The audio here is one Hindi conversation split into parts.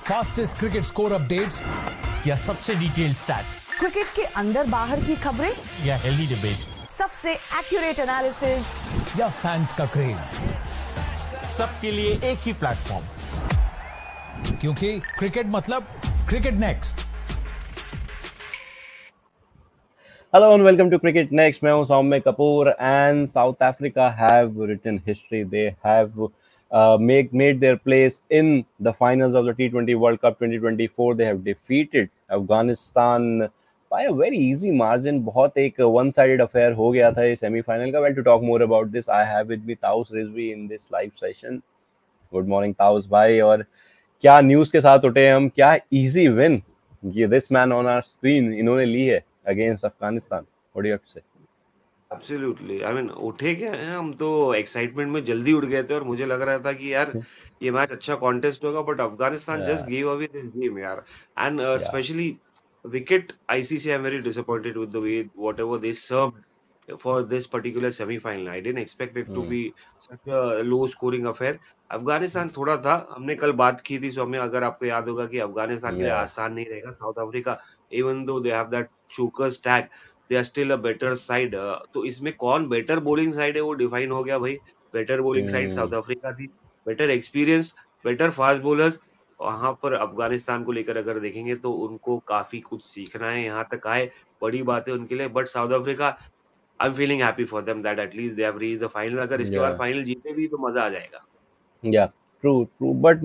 फास्टेस्ट क्रिकेट स्कोर अपडेट्स या सबसे डिटेल्ड स्टैट्स, क्रिकेट के अंदर बाहर की खबरें या हेल्दी डिबेट्स, सबसे एक्यूरेट एनालिसिस या फैंस का क्रेज, सबके लिए एक ही प्लेटफॉर्म, क्योंकि क्रिकेट मतलब cricket next. Hello and welcome to Cricket Next. मैं हूं सौम्य Kapoor and South Africa have written history. They have made their place in the finals of the T20 World Cup 2024. They have defeated Afghanistan by a very easy margin. बहुत एक one-sided affair हो गया था ये semi-final का. Well, to talk more about this, I have with me Taus Rizvi in this live session. Good morning, Taus भाई. और क्या न्यूज़ के साथ उठे हम, क्या easy win ये this man on our screen इन्होंने ली है against Afghanistan. What do you have to say? Absolutely I mean उठे क्या है, हम तो एक्साइटमेंट में जल्दी उठ गए थे और मुझे लग रहा था कि यार ये मैच अच्छा कॉन्टेस्ट होगा, but Afghanistan just give away this game यार. And specially wicket ICC, I am very disappointed with the way whatever they served for this particular semifinal. I didn't expect it to be such a low scoring affair. Afghanistan थोड़ा था, हमने कल बात की थी सौम्य, अगर आपको याद होगा कि अफगानिस्तान के लिए आसान नहीं रहेगा. South Africa, even though they have that chokers tag, they are still a better side. तो इसमें कौन बेटर बॉलिंग साइड है वो डिफाइन हो गया भाई. Better bowling side South Africa थी, better experience, better fast bowlers. वहां पर अफगानिस्तान को लेकर अगर देखेंगे तो उनको काफी कुछ सीखना है. यहाँ तक आए बड़ी बात है उनके लिए, but south Africa I am feeling happy for them that at least they have reached the final. अगर इसके बाद फाइनल जीते भी तो मजा आ जाएगा. Yeah, true. But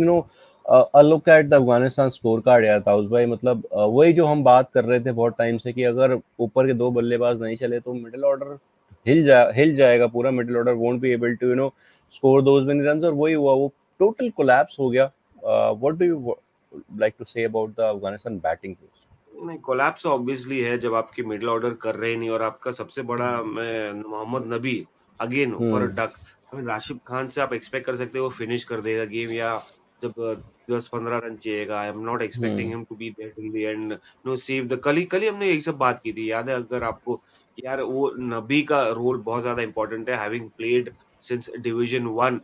a look at the Afghanistan scorecard यार ताउस भाई, मतलब वही जो हम बात कर रहे थे बहुत टाइम से कि अगर ऊपर के दो बल्लेबाज नहीं चले तो मिडिल ऑर्डर हिल जाएगा पूरा. Middle order won't be able to score those many runs, और वही हुआ, वो टोटल कोलैप्स हो गया. What do you like to say about the Afghanistan batting force? नहीं, कोलैप्स ऑब्वियसली है जब आपकी मिडिल ऑर्डर कर रहे नहीं, और आपका सबसे बड़ा मोहम्मद नबी again for a duck. Rashid Khan से आप एक्सपेक्ट कर सकते हो वो फिनिश कर देगा गेम, या जब 10-15 रन चाहिएगा. I am not expecting him to be there till the end, no save the. कल ही हमने यही सब बात की थी, याद है अगर आपको, यार वो नबी का रोल बहुत ज्यादा इंपॉर्टेंट है. हैविंग प्लेड सिंस डिवीजन 1,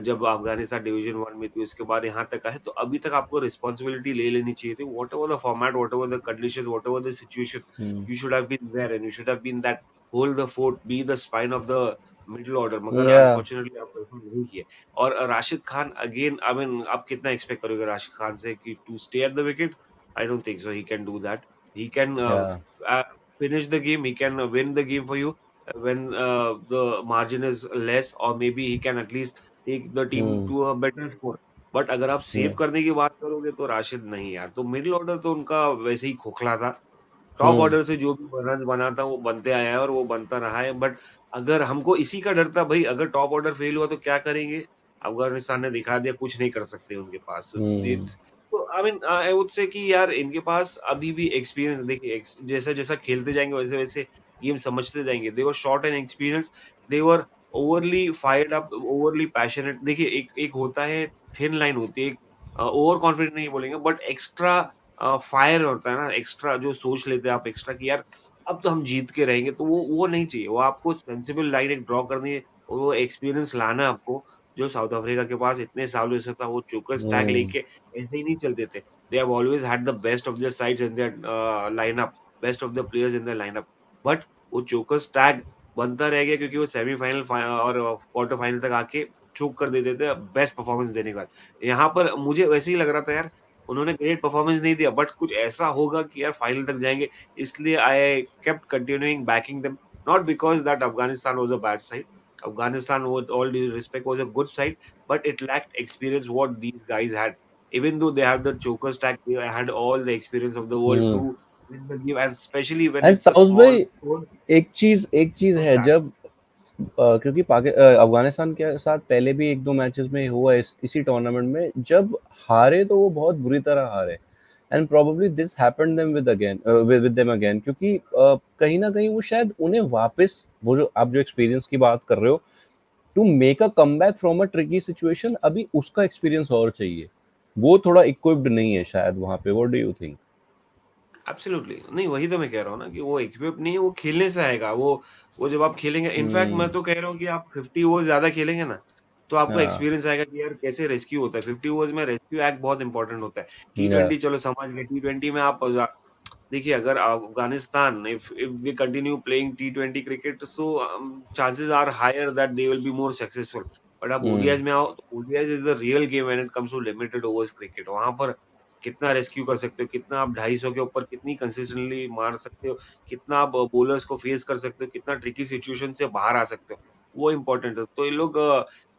जब अफगानिस्तान डिवीजन 1 में थी, उसके बाद यहाँ तक आए, तो अभी तक आपको रिस्पॉन्सिबिलिटी ले लेनी चाहिए थी. Whatever the format, whatever the conditions, whatever the situation, you should have been there and you should have been that, hold the fort, be the spine of the middle order. मगर अनफॉर्चुनेटली आप ऐसा नहीं किए. और Rashid Khan again, I mean आप कितना एक्सपेक्ट करोगे राशिद खान से कि to stay at the wicket? I don't think so he can do that. He can finish the game, he can win the game for you when the margin is less, or maybe he can at least take the team to a better score. But अगर आप सेव करने की बात करोगे तो राशिद नहीं यार. तो मिडिल ऑर्डर तो उनका वैसे ही खोखला था. टॉप ऑर्डर से जो भी रन बना था वो बनते आया है और वो बनता रहा है. बट अगर हमको इसी का डर था भाई, अगर टॉप ऑर्डर फेल हुआ तो क्या करेंगे? अफगानिस्तान ने दिखा दिया कुछ नहीं कर सकते उनके पास. तो I mean I would say कि यार इनके पास अभी भी एक्सपीरियंस, देखिए जैसा जैसा खेलते जाएंगे वैसे वैसे गेम समझते जाएंगे. They were short and experience, they were overly fired up, overly passionate. देखिए एक होता है, थिन लाइन होती है, ओवर कॉन्फिडेंट नहीं बोलेंगे बट एक्स्ट्रा फायर होता है ना, एक्स्ट्रा जो सोच लेते हैं आप एक्स्ट्रा कि यार अब तो हम जीत के रहेंगे. तो वो नहीं चाहिए. वो आपको सेंसिबल लाइन एक ड्रॉ करनी है और वो एक्सपीरियंस लाना है आपको, जो साउथ अफ्रीका के पास इतने सालों से था. वो चोकर टैग लेके ऐसे ही नहीं चलते थे. They have always had the best of their sides in their lineup, best of the players in their lineup. But वो चोकर टैग बनता रह गया क्योंकि वो सेमीफाइनल और क्वार्टर फाइनल तक आके चोक कर देते थे बेस्ट परफॉर्मेंस देने के बाद. यहाँ पर मुझे वैसे ही लग रहा था यार उन्होंने ग्रेट परफॉर्मेंस नहीं दिया, बट कुछ ऐसा होगा कि यार फाइनल तक जाएंगे. इसलिए I kept continuing banking them, not because that Afghanistan was a bad side. Afghanistan, with all due respect, was a good side, but it lacked experience what these guys had. Even though they have the chokers tag, they had all the experience of the world to win the game, and especially when it's a small score. एक चीज है जब क्योंकि अफगानिस्तान के साथ पहले भी एक दो मैचेस में हुआ इसी टूर्नामेंट में, जब हारे तो वो बहुत बुरी तरह हारे. And probably this happened them with them again, क्योंकि कहीं ना कहीं वो शायद उन्हें वापस वो जो आप जो एक्सपीरियंस की बात कर रहे हो, to make a comeback from a tricky situation, अभी उसका एक्सपीरियंस और चाहिए. वो थोड़ा इक्विप्ड नहीं है शायद वहां पे. What do you think? Absolutely नहीं, वही तो मैं कह रहा हूँ ना कि वो इक्विप नहीं है. वो खेलने से आएगा. वो जब आप खेलेंगे, इनफैक्ट मैं तो कह रहा हूँ कि आप 50 ओवर ज्यादा खेलेंगे ना, तो आपको हाँ एक्सपीरियंस आएगा कि यार कैसे रेस्क्यू होता है। 50 ओवर्स में रेस्क्यू एक्ट बहुत इंपॉर्टेंट होता है। या T20 चलो समझ गए, T20 में आप देखिए, अगर Afghanistan if if they continue playing T20 cricket, so chances are higher that they will be more successful. But आप ओडीआईज में आओ, तो ODIs is the real game when it comes to limited overs cricket. वहां पर कितना रेस्क्यू कर सकते हो, कितना आप 250 के ऊपर कितनी कंसिस्टेंटली मार सकते हो, कितना आप बॉलर्स को फेस कर सकते हो, कितना ट्रिकी सिचुएशन से बाहर आ सकते हो, वो इम्पोर्टेंट है। तो ये लोग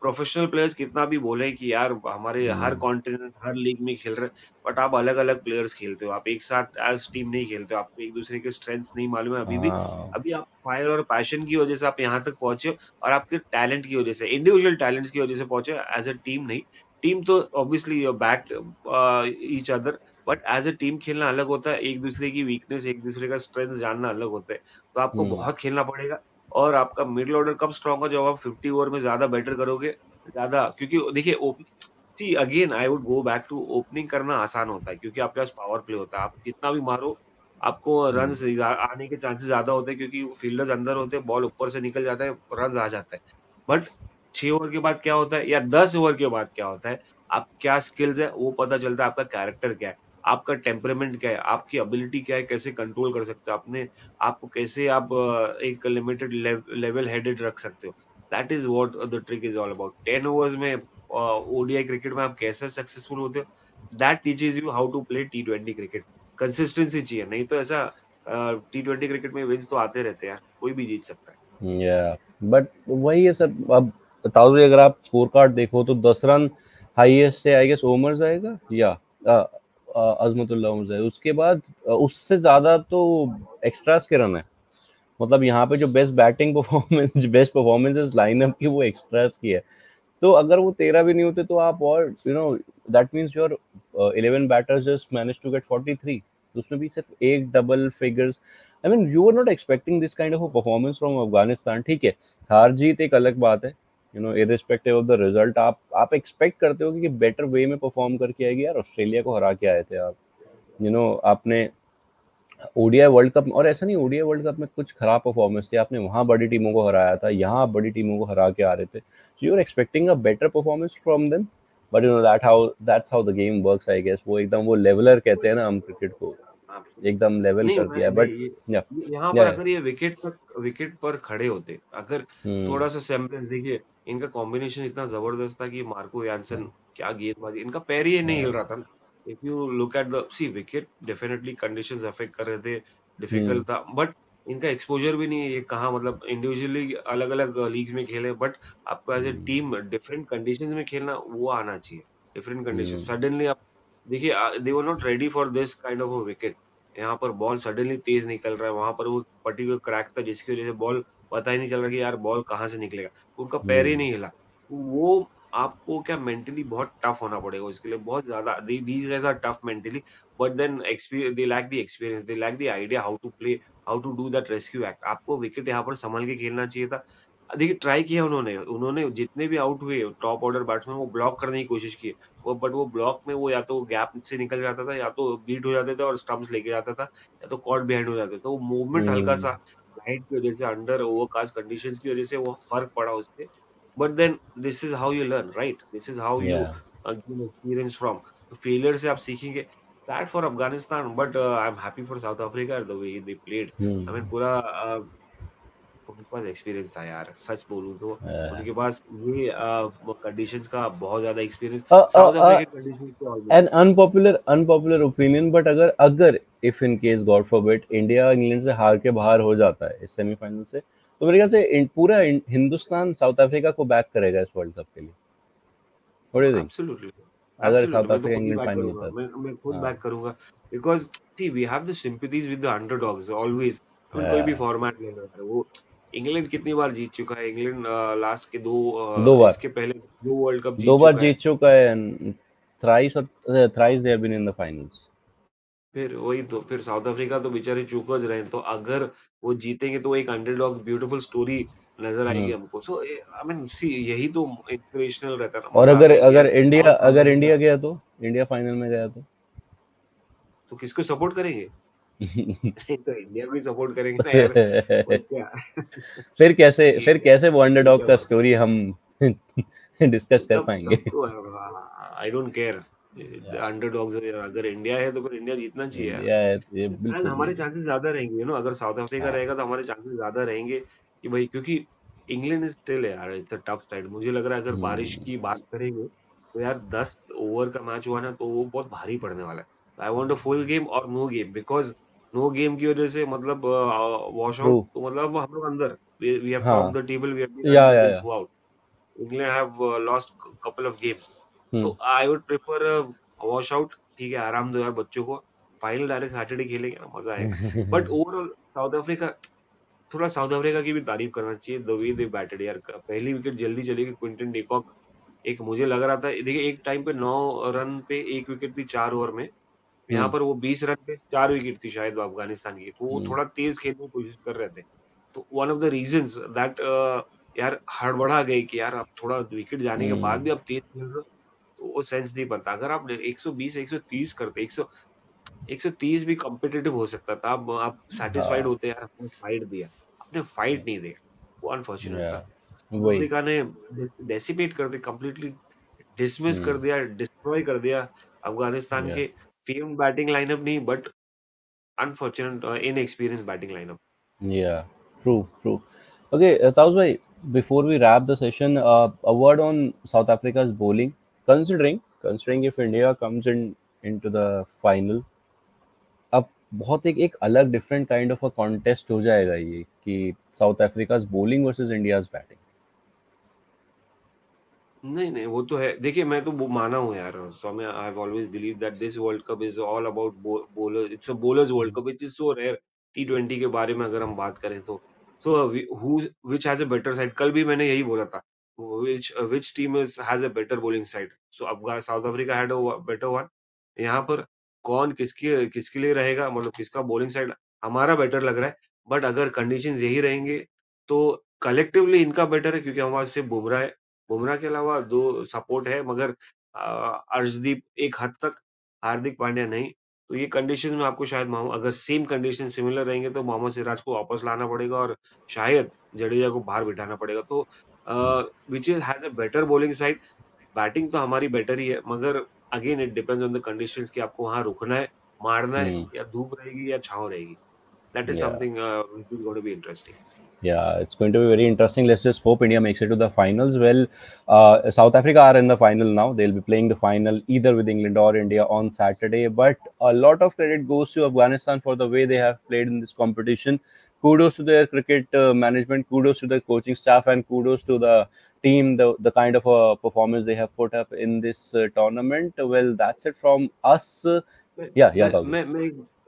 प्रोफेशनल प्लेयर्स कितना भी बोले कि यार हमारे हर कॉन्टिनेंट हर लीग में खेल रहे, बट आप अलग अलग प्लेयर्स खेलते हो, आप एक साथ एज टीम नहीं खेलते हो, आपको एक दूसरे के स्ट्रेंथ नहीं मालूम है अभी भी। हाँ अभी आप फायर और पैशन की वजह से आप यहाँ तक पहुंचे हो, और आपके टैलेंट की वजह से, इंडिविजुअल टैलेंट्स की वजह से पहुंचे, एज अ टीम नहीं। टीम तो obviously back each other, but as a team खेलना अलग होता है, एक दूसरे की वीकनेस एक दूसरे का स्ट्रेंथ जानना अलग होता है। तो आपको बहुत खेलना पड़ेगा, और आपका मिडिल ऑर्डर कब स्ट्रॉन्ग हो, जब आप 50 ओवर में ज्यादा बेटर करोगे, ज्यादा, क्योंकि देखिए see again I would go back to, opening करना आसान होता है क्योंकि आपके पास पावर प्ले होता है, आप कितना भी मारो आपको रन आने के चांसेस ज्यादा होते हैं, क्योंकि फील्डर्स अंदर होते हैं, बॉल ऊपर से निकल जाता है, रन आ जाता है। बट 6 ओवर के बाद क्या होता है, या 10 ओवर के बाद क्या होता है, आप क्या स्किल्स है वो पता चलता है, आपका कैरेक्टर क्या है, आपका टेम्परामेंट क्या है, आपकी एबिलिटी क्या है, कैसे कंट्रोल कर सकते हो अपने आपको, कैसे आप एक लिमिटेड लेवल हेडेड रख सकते हो। That is what the trick is all about. 10 overs में ओडीआई क्रिकेट में आप कैसे सक्सेसफुल होते हो, that teaches you how to play T20 cricket. Consistency चाहिए, नहीं तो ऐसा T20 क्रिकेट में विन्स तो आते रहते हैं यार, कोई भी जीत सकता है। या बट वही है सर। अब ताऊ जी, अगर आप स्कोर कार्ड देखो तो 10 रन हाईएस्ट है आई गेस ओमर जाएगा, या अजमतुल्लाह उमर जाएगा। उसके बाद उससे ज्यादा तो एक्स्ट्रास के रन है। मतलब यहाँ पे जो बेस्ट परफॉर्मेंसेस लाइनअप की वो एक्स्ट्रास की है। तो अगर वो 13 भी नहीं होते तो आप, और that means your 11 batters just manage to get 43। तो उसमें भी सिर्फ एक double figures. I mean you are not expecting this kind of a performance from Afghanistan. ठीक है, हार जीत एक अलग बात है, इररिस्पेक्टिव ऑफ द रिजल्ट आप एक्सपेक्ट करते हो कि बेटर वे में परफॉर्म करके आएगी। यार ऑस्ट्रेलिया को हरा के आए थे आप, आपने ओडीआई वर्ल्ड कप, और ऐसा नहीं ओडीआई वर्ल्ड कप में कुछ खराब परफॉर्मेंस थी, आपने वहां बड़ी टीमों को हराया था, यहाँ आप बड़ी टीमों को हरा के आ रहे थे। So you are expecting a better performance from them, but that's how the game works I guess. वो एकदम वो लेवलर कहते हैं ना हम क्रिकेट को, एकदम लेवल नहीं कर दिया है। मैं बट या यहाँ पर या अगर ये विकेट पर खड़े होते, अगर थोड़ा सा सेम्पलेंस देखिए, इनका कॉम्बिनेशन इतना जबरदस्त था कि मार्को यानसन, क्या गेंदबाजी, इनका पैर ही नहीं हिल रहा था ना। If you look at the see wicket, definitely conditions affect कर रहे थे, डिफिकल्ट था, बट इनका एक्सपोजर भी नहीं है, ये कहाँ, मतलब इंडिविजुअली अलग अलग लीग्स में खेले, बट आपको as a team different conditions में खेलना वो आना चाहिए। डिफरेंट कंडीशन सडनली आप देखिए, they were not ready for this kind of a wicket. यहाँ पर बॉल सडनली तेज निकल रहा है, वहां पर वो पर्टिकुलर क्रैक था जिसकी वजह से बॉल पता ही नहीं चल रहा कि यार बॉल कहाँ से निकलेगा, उनका पैर ही नहीं हिला। वो आपको क्या मेंटली बहुत टफ होना पड़ेगा उसके लिए, बहुत ज्यादा। These guys are tough mentally, but then experience, they lack the experience, they lack the idea how to play, how to do that rescue act. आपको विकेट यहाँ पर संभल के खेलना चाहिए था। देखिए ट्राई किया उन्होंने उन्होंने जितने भी आउट हुए टॉप ऑर्डर बैट्समैन, वो ब्लॉक करने की कोशिश की, वो बट वो ब्लॉक में वो या तो गैप से निकल जाता था, या तो बीट हो जाते थे और स्टंप्स लेके जाता था, या तो कॉट बिहाइंड हो जाते। तो वो मूवमेंट हल्का सा लाइट की वजह से, अंडर ओवरकास्ट कंडीशंस की वजह से वो फर्क पड़ा उससे। But then this is how you learn, right? This is how you gain experience from failure से, आप सीखेंगे। That for Afghanistan, but I am happy for South Africa the way they played. I mean पूरा उनके पास एक्सपीरियंस था यार, सच बोलूं तो उनके पास ये कंडीशंस का बहुत ज्यादा एक्सपीरियंस, साउथ अफ्रीकन कंडीशंस को an almost. Unpopular opinion, but अगर if in case God forbid India England से हार के बाहर हो जाता है इस सेमीफाइनल से, तो मेरे ख्याल से पूरा हिंदुस्तान साउथ अफ्रीका को बैक करेगा इस वर्ल्ड कप के लिए। What do you think? Absolutely, अगर एब्सोल्युटली, साउथ मैं तो अफ्रीका खुद ही इंग्लैंड बैक फाइनल करूंगा, होता है मैं खुद हाँ बैक करूंगा, because see we have the sympathies with the underdogs always. I mean कोई भी फॉर्मेट ले लो यार, वो इंग्लैंड कितनी बार जीत चुका है, इंग्लैंड लास्ट के दो बार इसके पहले 2 वर्ल्ड कप दो जीत बार चुका है। जीत चुका है, and thrice they have been in the finals. फिर वही तो, फिर साउथ अफ्रीका तो बेचारे चूकर्स रहे, तो अगर वो जीतेंगे तो एक अंडरडॉग ब्यूटीफुल स्टोरी नजर आएगी हमको। सो आई मीन सी, यही तो इंस्पिरेशनल रहता है ना, और मजा अगर आता है कि अगर यार इंडिया और अगर फाइनल में इंडिया गया तो, इंडिया फाइनल में गया तो किसको सपोर्ट करेंगे? तो नहीं तो इंडिया को सपोर्ट करेंगे ना यार, और क्या। फिर कैसे इंडिया वो अंडरडॉग क्या का बात। स्टोरी हम डिस्कस कर पाएंगे। आई डोंट केयर अंडरडॉग्स, अगर इंडिया है तो फिर इंडिया जीतना चाहिए यार। इंडिया है ये एंड बिल्कुल हमारे भी। चांसेस ज्यादा रहेंगे, अगर साउथ अफ्रीका रहेगा तो हमारे चांसेस ज्यादा रहेंगे कि भाई, क्योंकि इंग्लैंड इज स्टिल यार इट्स अ टफ साइड। मुझे लग रहा है अगर बारिश की बात करेंगे तो यार 10 ओवर का मैच हुआ ना तो वो बहुत भारी पड़ने वाला है। I want a full game और no game, because no game की वजह से मतलब वॉश ट्रू। आउट, तो मतलब हम लोग अंदर, वी हैव टॉप हाँ the table, we have been unbeaten या throughout. England have lost couple of games. Hmm तो I would prefer washout. ठीक है, आराम दो यार बच्चों को, फाइनल डायरेक्ट सैटरडे खेलेंगे ना, मजा आएगा। बट ओवरऑल साउथ अफ्रीका, थोड़ा साउथ अफ्रीका की भी तारीफ करना चाहिए, द वे दे बैटेड यार। पहली विकेट जल्दी चली गई, क्विंटन डिकॉक, एक मुझे लग रहा था, देखिए एक टाइम पे 9 रन पे एक विकेट थी 4 ओवर में, यहाँ हम्म पर वो 20 रन पे 4 विकेट थी शायद अफगानिस्तान की, तो वो हम्म थोड़ा तेज खेलने की कोशिश कर रहे थे। तो one of the reasons that यार हड़बड़ा गए कि यार अब थोड़ा विकेट जाने के बाद भी हम्म, आप तेज खेल रहे हो, तो वो सेंस नहीं बनता। अगर आप 120 130 करते, 130 भी कॉम्पिटिटिव हो सकता था। आप सेटिस्फाइड हाँ होते यार, आपने फाइट दिया, आपने फाइट नहीं दिया, वो अनफॉर्चुनेट या था। साउथ वही। अफ्रीका ने डेसिपेट कर दिया, कंप्लीटली डिसमिस कर दिया, डिस्ट्रॉय कर दिया अफगानिस्तान या के फेम्ड बैटिंग लाइनअप नहीं, but unfortunate inexperience batting lineup. Yeah, true. Okay, Taus bhai, before we wrap the session, a word on South Africa's bowling. Considering if India comes into the final, अब बहुत एक अलग different kind of a contest हो जाएगा ये कि south अफ्रीका's bowling versus India's batting. नहीं नहीं, वो तो है। देखिए मैं तो माना हूँ यार, Saumya, I have always believe that this world cup is all about bowler, it's a bowlers world cup, it is so rare. T20 के बारे में अगर हम बात करें तो, so who which has a better side, कल भी मैंने यही बोला था, which team is has a better bowling side. So Afghan South Africa had a better one. यहाँ पर कौन किसके किसके लिए रहेगा, मतलब किसका बॉलिंग साइड हमारा बेटर लग रहा है। बट अगर कंडीशंस यही रहेंगे तो कलेक्टिवली इनका बेटर है, क्योंकि हमारे से बुमराह है। बुमराह के अलावा 2 सपोर्ट है, मगर अर्शदीप एक हद तक, हार्दिक पांड्या नहीं। तो ये कंडीशंस में आपको शायद अगर सेम कंडीशन सिमिलर रहेंगे तो मोहम्मद सिराज को वापस लाना पड़ेगा और शायद जडेजा को बाहर बिठाना पड़ेगा। तो which is has a better bowling side. Batting तो हमारी बेटर ही है, मगर again it depends on the conditions कि आपको वहां रुकना है, मारना है, Hmm. या धूप रहेगी या छांव रहेगी। That is Yeah. Something which is going to be interesting. Yeah, it's going to be very interesting. Let's just hope India makes it to the finals. Well, South Africa are in the final now. They'll be playing the final either with England or India on Saturday. But a lot of credit goes to Afghanistan for the way they have played in this competition. Kudos to their cricket management, kudos to the coaching staff, and kudos to the team, the kind of performance they have put up in this tournament. Well, that's it from us. मैं Yeah, मैं Tawfiq. मैं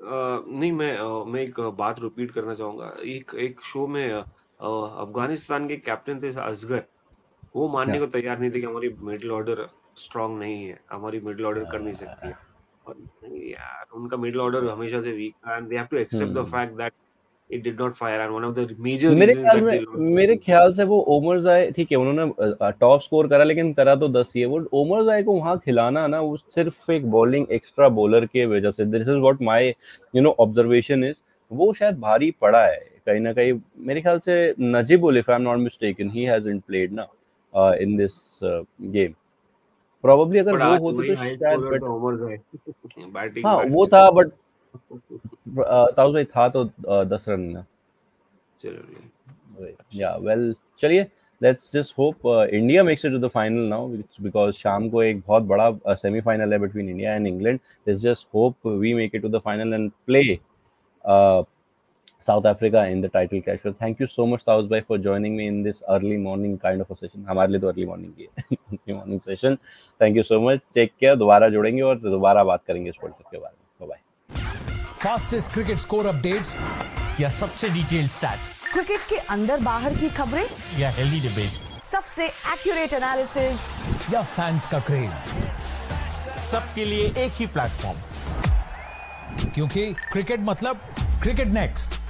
नहीं, मैं एक बात रिपीट करना चाहूंगा। एक एक शो में अफगानिस्तान के कैप्टन थे असगर, वो मानने Yeah. को तैयार नहीं थे कि हमारी मिडिल ऑर्डर स्ट्रांग नहीं है, हमारी मिडिल ऑर्डर कर नहीं सकती है। और नहीं यार, उनका मिडिल ऑर्डर हमेशा से वीक था, and they have to accept the Hmm. Fact that it did not fire, and one of the major मेरे रीजंस ख्याल दैट में दे मेरे लॉस्ट। ख्याल से वो ओमर जाए, ठीक है उन्होंने टॉप स्कोर करा, लेकिन करा तो 10 ही है। वो ओमर जाए को वहां खिलाना ना, वो सिर्फ एक बॉलिंग एक्स्ट्रा बॉलर के वजह से, this is what my observation is, वो शायद भारी पड़ा है कहीं ना कहीं। मेरे ख्याल से Najibul, if I am not mistaken, he hasn't played ना इन दिस गेम। प्रोबेबली अगर बट वो आज होते वही तो हाई शायद स्कोरर बट तो उमर है, बैटिंग हाँ वो बैटिंग था, से। बट ताऊ भाई था तो 10 रन ना। चलिए, Yeah, well, चलिए, let's just hope India makes it to the final now, because शाम को एक बहुत बड़ा semi-final है between India and England. Let's just hope we make it to the final and play uh, South Africa in the title clash. Well, thank you so much, Taus bhai, for joining me in this early morning kind of a session. हमारे लिए तो early morning की है, early morning session. Thank you so much. Take care. दोबारा जुड़ेंगे और दोबारा बात करेंगे इस वर्ल्ड कप के बारे में. Bye bye. Fastest cricket score updates या सबसे डिटेल्ड स्टैट्स क्रिकेट के अंदर बाहर की खबरें या हेल्दी डिबेट्स सबसे एक्यूरेट एनालिसिस या फैंस का क्रेज, सबके लिए एक ही प्लेटफॉर्म, क्योंकि क्रिकेट मतलब क्रिकेट नेक्स्ट।